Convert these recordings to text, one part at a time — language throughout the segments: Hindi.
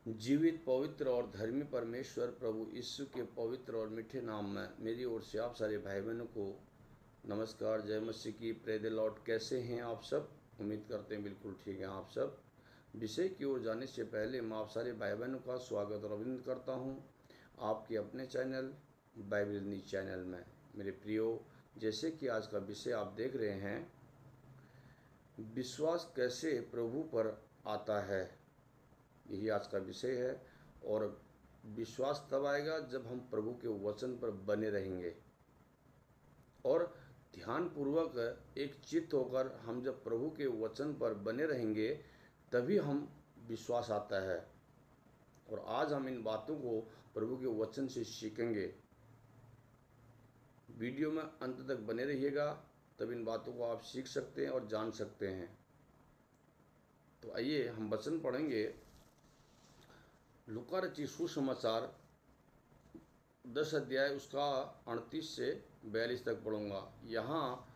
जीवित, पवित्र और धर्मी परमेश्वर प्रभु यीशु के पवित्र और मीठे नाम में मेरी ओर से आप सारे भाई बहनों को नमस्कार। जय मसीह की, प्रेज द लॉर्ड। कैसे हैं आप सब? उम्मीद करते हैं बिल्कुल ठीक हैं आप सब। विषय की ओर जाने से पहले मैं आप सारे भाई बहनों का स्वागत और अभिनंदन करता हूं आपके अपने चैनल बाइबल न्यूज चैनल में। मेरे प्रियो, जैसे कि आज का विषय आप देख रहे हैं, विश्वास कैसे प्रभु पर आता है, यही आज का विषय है। और विश्वास तब आएगा जब हम प्रभु के वचन पर बने रहेंगे और ध्यानपूर्वक एक चित्त होकर हम जब प्रभु के वचन पर बने रहेंगे तभी हम विश्वास आता है। और आज हम इन बातों को प्रभु के वचन से सीखेंगे। वीडियो में अंत तक बने रहिएगा, तब इन बातों को आप सीख सकते हैं और जान सकते हैं। तो आइए हम वचन पढ़ेंगे। लूका रचित सुसमाचार 10 अध्याय उसका 38 से 42 तक पढ़ूंगा। यहाँ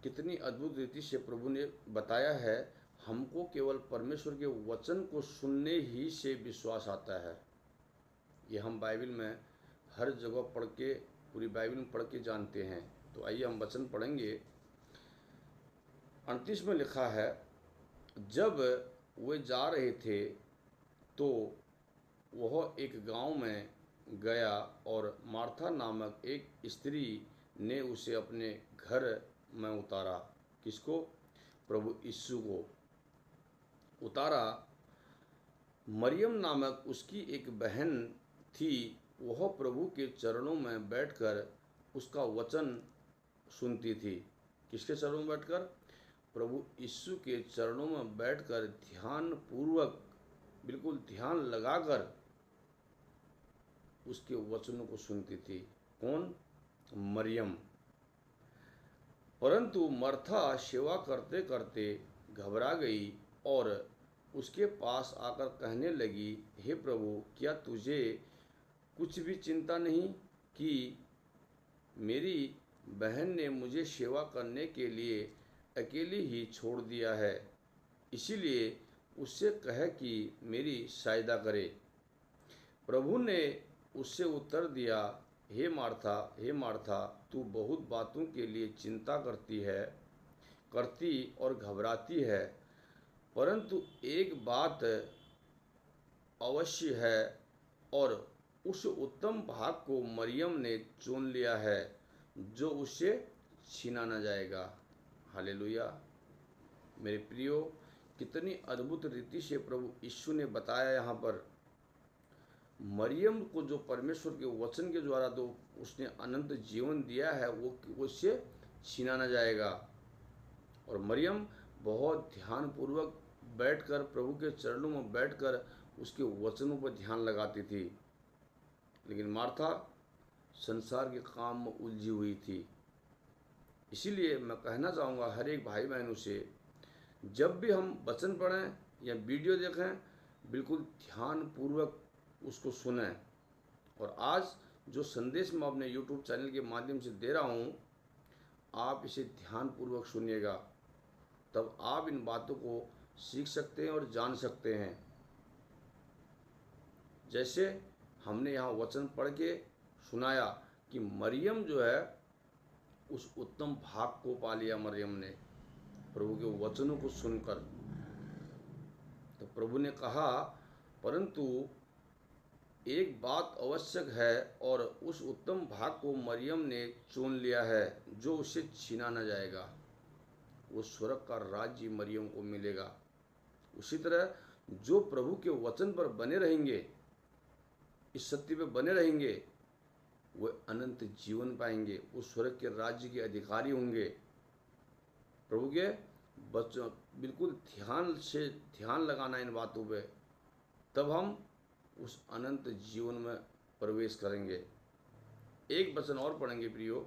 कितनी अद्भुत रीति से प्रभु ने बताया है, हमको केवल परमेश्वर के वचन को सुनने ही से विश्वास आता है। ये हम बाइबल में हर जगह पढ़ के, पूरी बाइबल में पढ़ के जानते हैं। तो आइए हम वचन पढ़ेंगे। 38 में लिखा है, जब वे जा रहे थे तो वह एक गांव में गया और मार्था नामक एक स्त्री ने उसे अपने घर में उतारा। किसको? प्रभु यीशु को उतारा। मरियम नामक उसकी एक बहन थी, वह प्रभु के चरणों में बैठकर उसका वचन सुनती थी। किसके चरणों में बैठकर? प्रभु यीशु के चरणों में बैठकर ध्यान पूर्वक, बिल्कुल ध्यान लगाकर उसके वचनों को सुनती थी। कौन? मरियम। परंतु मर्था सेवा करते करते घबरा गई और उसके पास आकर कहने लगी, हे प्रभु, क्या तुझे कुछ भी चिंता नहीं कि मेरी बहन ने मुझे सेवा करने के लिए अकेली ही छोड़ दिया है? इसीलिए उससे कह कि मेरी सहायता करे। प्रभु ने उससे उत्तर दिया, हे मार्था, तू बहुत बातों के लिए चिंता करती और घबराती है, परंतु एक बात अवश्य है और उस उत्तम भाग को मरियम ने चुन लिया है जो उससे छीना न जाएगा। हालेलुया। मेरे प्रियो, कितनी अद्भुत रीति से प्रभु यीशु ने बताया यहाँ पर। मरियम को जो परमेश्वर के वचन के द्वारा तो उसने अनंत जीवन दिया है, वो उससे छीना न जाएगा। और मरियम बहुत ध्यानपूर्वक बैठकर, प्रभु के चरणों में बैठकर उसके वचनों पर ध्यान लगाती थी। लेकिन मार्था संसार के काम में उलझी हुई थी। इसीलिए मैं कहना चाहूँगा हर एक भाई बहनों से, जब भी हम वचन पढ़ें या वीडियो देखें, बिल्कुल ध्यानपूर्वक उसको सुनें। और आज जो संदेश मैं अपने YouTube चैनल के माध्यम से दे रहा हूँ, आप इसे ध्यानपूर्वक सुनिएगा, तब आप इन बातों को सीख सकते हैं और जान सकते हैं। जैसे हमने यहाँ वचन पढ़ के सुनाया कि मरियम जो है उस उत्तम भाग को पा लिया। मरियम ने प्रभु के वचनों को सुनकर, तो प्रभु ने कहा, परंतु एक बात आवश्यक है और उस उत्तम भाग को मरियम ने चुन लिया है जो उसे छीना न जाएगा। वो स्वर्ग का राज्य मरियम को मिलेगा। उसी तरह जो प्रभु के वचन पर बने रहेंगे, इस सत्य पे बने रहेंगे, वे अनंत जीवन पाएंगे, वो स्वर्ग के राज्य के अधिकारी होंगे। प्रभु के बच्चों, बिल्कुल ध्यान लगाना इन बातों पे, तब हम उस अनंत जीवन में प्रवेश करेंगे। एक वचन और पढ़ेंगे प्रियो,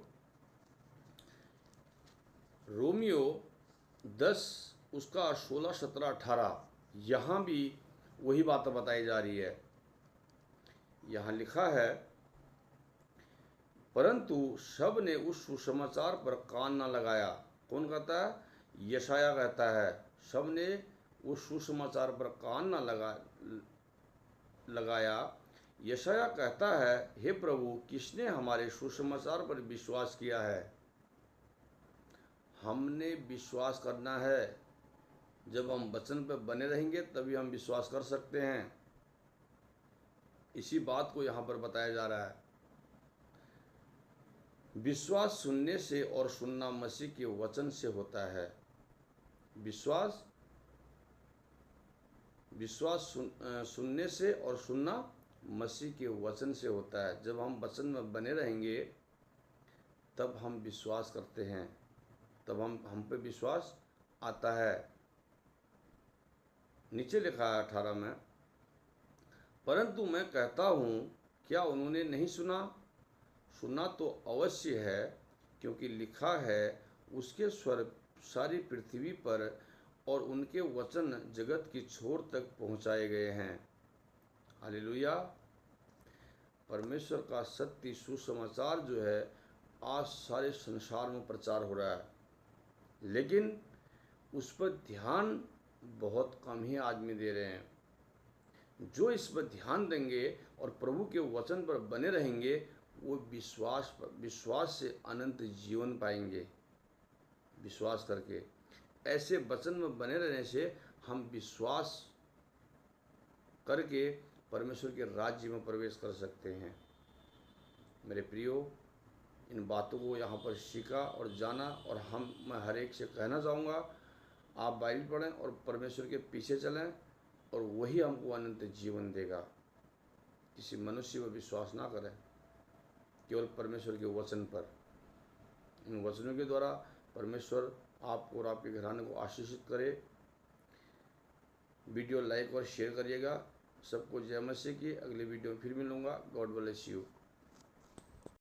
रोमियो 10 उसका 16, 17, 18। यहाँ भी वही बात बताई जा रही है। यहाँ लिखा है, परंतु सब ने उस सुसमाचार पर कान न लगाया। कौन कहता है? यशाया कहता है, सब ने उस सुसमाचार पर कान न लगाया। यशाया कहता है, हे प्रभु, किसने हमारे सुसमाचार पर विश्वास किया है? हमने विश्वास करना है। जब हम वचन पर बने रहेंगे तभी हम विश्वास कर सकते हैं। इसी बात को यहाँ पर बताया जा रहा है। विश्वास सुनने से और सुनना मसीह के वचन से होता है। विश्वास सुनने से और सुनना मसीह के वचन से होता है। जब हम वचन में बने रहेंगे तब हम विश्वास करते हैं, तब हम पे विश्वास आता है। नीचे लिखा है 18 में, परंतु मैं कहता हूँ, क्या उन्होंने नहीं सुना? सुना तो अवश्य है, क्योंकि लिखा है, उसके स्वर सारी पृथ्वी पर और उनके वचन जगत की छोर तक पहुँचाए गए हैं। हालेलुया। परमेश्वर का सत्य सुसमाचार जो है आज सारे संसार में प्रचार हो रहा है, लेकिन उस पर ध्यान बहुत कम ही आदमी दे रहे हैं। जो इस पर ध्यान देंगे और प्रभु के वचन पर बने रहेंगे, वो विश्वास से अनंत जीवन पाएंगे। विश्वास करके, ऐसे वचन में बने रहने से हम विश्वास करके परमेश्वर के राज्य में प्रवेश कर सकते हैं। मेरे प्रियो, इन बातों को यहाँ पर सीखा और जाना, और मैं हर एक से कहना चाहूँगा, आप बाइबल पढ़ें और परमेश्वर के पीछे चलें, और वही हमको अनंत जीवन देगा। किसी मनुष्य पर विश्वास ना करें, केवल परमेश्वर के वचन पर। इन वचनों के द्वारा परमेश्वर आपको और आपके घराने को आशीषित करे। वीडियो लाइक और शेयर करिएगा। सबको जय मसीह की। अगले वीडियो में फिर मिलूँगा। God bless you.